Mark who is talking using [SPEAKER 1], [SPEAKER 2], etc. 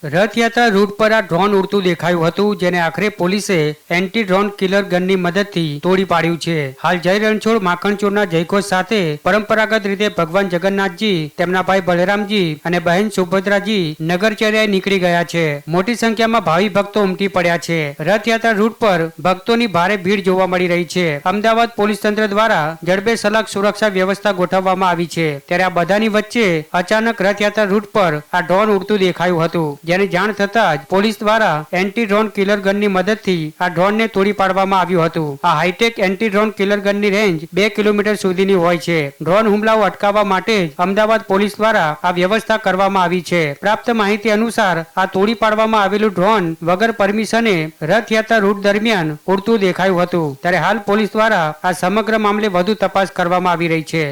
[SPEAKER 1] Rathyatra route પર આ drone ઉડતું દેખાયું હતું, જેને આખરે પોલીસે એન્ટી ડ્રોન કિલર ગનની મદદથી તોડી પાડ્યું છે. હાલ જય રણછોડ માખણચોરના જયઘોષ સાથે પરંપરાગત રીતે ભગવાન જગન્નાથજી, તેમના ભાઈ બલરામજી અને બહેન સુભદ્રાજી નગરચર્યાએ નીકળી ગયા છે. મોટી સંખ્યામાં ભાવિ ભક્તો ઉમટી પડ્યા છે. રથયાત્રા રૂટ પર ભક્તોની ભારે ભીડ જોવા મળી રહી છે. અમદાવાદ પોલીસ તંત્ર દ્વારા જડબે સલાક સુરક્ષા વ્યવસ્થા ગોઠવવામાં આવી છે. ત્યારે આ બધાની વચ્ચે અચાનક રથયાત્રા રૂટ પર આ ડ્રોન ઉડતું દેખાયું હતું, જેની જાણ થતાં જ પોલીસ દ્વારા એન્ટી ડ્રોન કિલર ગનની મદદથી આ ડ્રોનને તોડી પાડવામાં આવ્યું હતું. આ હાઈટેક એન્ટી ડ્રોન કિલર ગનની રેન્જ 2 કિલોમીટર સુધીની હોય છે. ડ્રોન હુમલાઓ અટકાવવા માટે જ અમદાવાદ પોલીસ દ્વારા આ વ્યવસ્થા કરવામાં આવી છે. પ્રાપ્ત માહિતી અનુસાર આ તોડી પાડવામાં આવેલું ડ્રોન વગર પરમિશને રથયાત્રા રૂટ દરમિયાન ઉડતું દેખાયું હતું. ત્યારે હાલ પોલીસ દ્વારા આ સમગ્ર મામલે વધુ તપાસ કરવામાં આવી રહી છે.